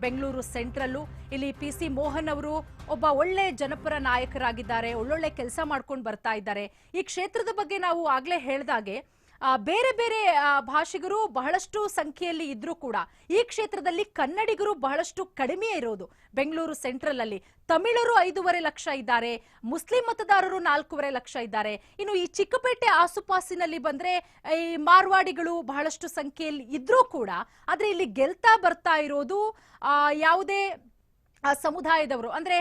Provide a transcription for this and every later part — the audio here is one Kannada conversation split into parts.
ಬೆಂಗಳೂರು ಸೆಂಟ್ರಲ್. ಇಲ್ಲಿ ಪಿಸಿ ಮೋಹನ್ ಅವರು ಒಬ್ಬ ಒಳ್ಳೆ ಜನಪರ ನಾಯಕರಾಗಿದ್ದಾರೆ, ಒಳ್ಳೊಳ್ಳೆ ಕೆಲಸ ಮಾಡ್ಕೊಂಡು ಬರ್ತಾ ಇದ್ದಾರೆ. ಈ ಕ್ಷೇತ್ರದ ಬಗ್ಗೆ ನಾವು ಆಗ್ಲೇ ಹೇಳಿದಾಗೆ ಬೇರೆ ಬೇರೆ ಭಾಷಿಗರು ಬಹಳಷ್ಟು ಸಂಖ್ಯೆಯಲ್ಲಿ ಇದ್ರೂ ಕೂಡ ಈ ಕ್ಷೇತ್ರದಲ್ಲಿ ಕನ್ನಡಿಗರು ಬಹಳಷ್ಟು ಕಡಿಮೆ ಇರೋದು. ಬೆಂಗಳೂರು ಸೆಂಟ್ರಲ್ ಅಲ್ಲಿ ತಮಿಳರು 5.5 ಲಕ್ಷ ಇದ್ದಾರೆ, ಮುಸ್ಲಿಂ ಮತದಾರರು 4.5 ಲಕ್ಷ ಇದ್ದಾರೆ. ಇನ್ನು ಈ ಚಿಕ್ಕಪೇಟೆ ಆಸುಪಾಸಿನಲ್ಲಿ ಬಂದ್ರೆ ಈ ಮಾರ್ವಾಡಿಗಳು ಬಹಳಷ್ಟು ಸಂಖ್ಯೆಯಲ್ಲಿ ಇದ್ರೂ ಕೂಡ ಆದ್ರೆ ಇಲ್ಲಿ ಗೆಲ್ತಾ ಬರ್ತಾ ಇರೋದು ಯಾವುದೇ ಸಮುದಾಯದವರು ಅಂದ್ರೆ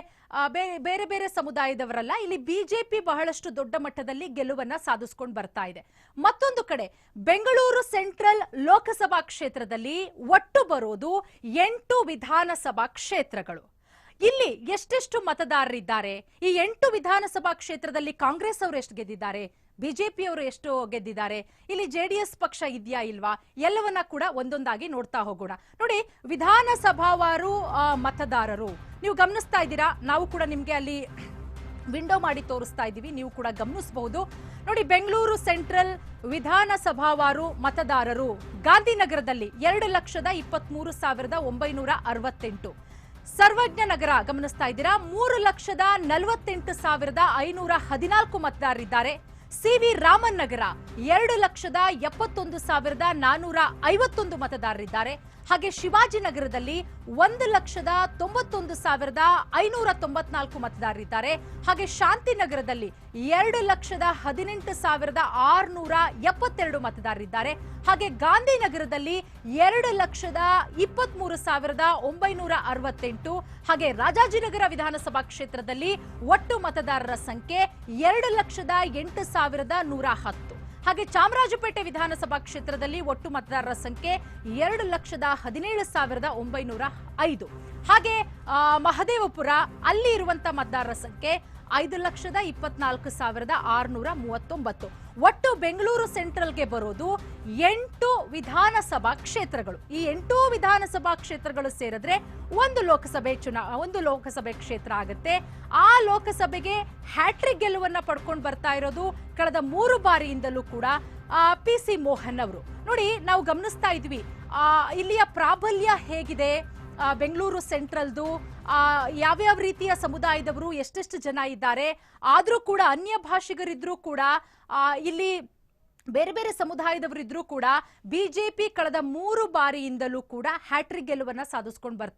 ಬೇರೆ ಬೇರೆ ಸಮುದಾಯದವರಲ್ಲ. ಇಲ್ಲಿ ಬಿಜೆಪಿ ಬಹಳಷ್ಟು ದೊಡ್ಡ ಮಟ್ಟದಲ್ಲಿ ಗೆಲುವನ್ನ ಸಾಧಿಸಿಕೊಂಡು ಬರ್ತಾ ಇದೆ. ಮತ್ತೊಂದು ಕಡೆ ಬೆಂಗಳೂರು ಸೆಂಟ್ರಲ್ ಲೋಕಸಭಾ ಕ್ಷೇತ್ರದಲ್ಲಿ ಒಟ್ಟು ಬರೋದು 8 ವಿಧಾನಸಭಾ ಕ್ಷೇತ್ರಗಳು. ಇಲ್ಲಿ ಎಷ್ಟೆಷ್ಟು ಮತದಾರರಿದ್ದಾರೆ? ಈ 8 ವಿಧಾನಸಭಾ ಕ್ಷೇತ್ರದಲ್ಲಿ ಕಾಂಗ್ರೆಸ್ ಅವರು ಎಷ್ಟು ಗೆದ್ದಿದ್ದಾರೆ, ಬಿಜೆಪಿ ಅವರು ಎಷ್ಟು ಗೆದ್ದಿದ್ದಾರೆ, ಇಲ್ಲಿ ಜೆಡಿಎಸ್ ಪಕ್ಷ ಇದೆಯಾ ಇಲ್ವಾ, ಎಲ್ಲವನ್ನ ಕೂಡ ಒಂದೊಂದಾಗಿ ನೋಡ್ತಾ ಹೋಗೋಣ. ನೋಡಿ, ವಿಧಾನಸಭಾವಾರು ಮತದಾರರು ನೀವು ಗಮನಿಸ್ತಾ ಇದ್ದೀರಾ, ನಾವು ಕೂಡ ನಿಮ್ಗೆ ಅಲ್ಲಿ ವಿಂಡೋ ಮಾಡಿ ತೋರಿಸ್ತಾ ಇದ್ದೀವಿ, ನೀವು ಕೂಡ ಗಮನಿಸಬಹುದು. ನೋಡಿ, ಬೆಂಗಳೂರು ಸೆಂಟ್ರಲ್ ವಿಧಾನಸಭಾವಾರು ಮತದಾರರು ಗಾಂಧಿನಗರದಲ್ಲಿ 2,23,968, ಸರ್ವಜ್ಞ ನಗರ ಗಮನಿಸ್ತಾ ಇದ್ದೀರಾ 3,48,514 ಮತದಾರರಿದ್ದಾರೆ. ಸಿವಿ ರಾಮನ್ ನಗರ 2,71,451 ಮತದಾರರಿದ್ದಾರೆ. ಹಾಗೆ ಶಿವಾಜಿನಗರದಲ್ಲಿ 1,91,594 ಮತದಾರರಿದ್ದಾರೆ. ಹಾಗೆ ಶಾಂತಿನಗರದಲ್ಲಿ 2,18,672 ಮತದಾರರಿದ್ದಾರೆ. ಹಾಗೆ ಗಾಂಧಿನಗರದಲ್ಲಿ 2,23,968. ಹಾಗೆ ರಾಜಾಜಿನಗರ ವಿಧಾನಸಭಾ ಕ್ಷೇತ್ರದಲ್ಲಿ ಒಟ್ಟು ಮತದಾರರ ಸಂಖ್ಯೆ 2,08,110. ಹಾಗೆ ಚಾಮರಾಜಪೇಟೆ ವಿಧಾನಸಭಾ ಕ್ಷೇತ್ರದಲ್ಲಿ ಒಟ್ಟು ಮತದಾರರ ಸಂಖ್ಯೆ 2,17,905. ಹಾಗೆ ಮಹದೇವಪುರ ಅಲ್ಲಿ ಇರುವಂತಹ ಮತದಾರರ ಸಂಖ್ಯೆ 5,24,639. ಒಟ್ಟು ಬೆಂಗಳೂರು ಸೆಂಟ್ರಲ್ಗೆ ಬರೋದು 8 ವಿಧಾನಸಭಾ ಕ್ಷೇತ್ರಗಳು. ಈ 8 ವಿಧಾನಸಭಾ ಕ್ಷೇತ್ರಗಳು ಸೇರಿದ್ರೆ ಒಂದು ಲೋಕಸಭೆ ಕ್ಷೇತ್ರ ಆಗುತ್ತೆ. ಆ ಲೋಕಸಭೆಗೆ ಹ್ಯಾಟ್ರಿಕ್ ಗೆಲುವನ್ನ ಪಡ್ಕೊಂಡು ಬರ್ತಾ ಇರೋದು ಕಳೆದ 3 ಬಾರಿಯಿಂದಲೂ ಕೂಡ ಪಿಸಿ ಮೋಹನ್ ಅವರು. ನೋಡಿ, ನಾವು ಗಮನಿಸ್ತಾ ಇದ್ವಿ ಇಲ್ಲಿಯ ಪ್ರಾಬಲ್ಯ ಹೇಗಿದೆ, ಬೆಂಗಳೂರು ಸೆಂಟ್ರಲ್ದು ಯಾವ್ಯಾವ ರೀತಿಯ ಸಮುದಾಯದವರು ಎಷ್ಟೆಷ್ಟು ಜನ ಇದ್ದಾರೆ. ಆದ್ರೂ ಕೂಡ ಅನ್ಯ ಭಾಷಿಗರಿದ್ರೂ ಕೂಡ ಇಲ್ಲಿ ಬೇರೆ ಬೇರೆ ಸಮುದಾಯದವರು ಇದ್ರೂ ಕೂಡ ಬಿಜೆಪಿ ಕಳೆದ 3 ಬಾರಿಯಿಂದಲೂ ಕೂಡ ಹ್ಯಾಟ್ರಿಕ್ ಗೆಲುವನ್ನ ಸಾಧಿಸ್ಕೊಂಡು ಬರ್ತಾ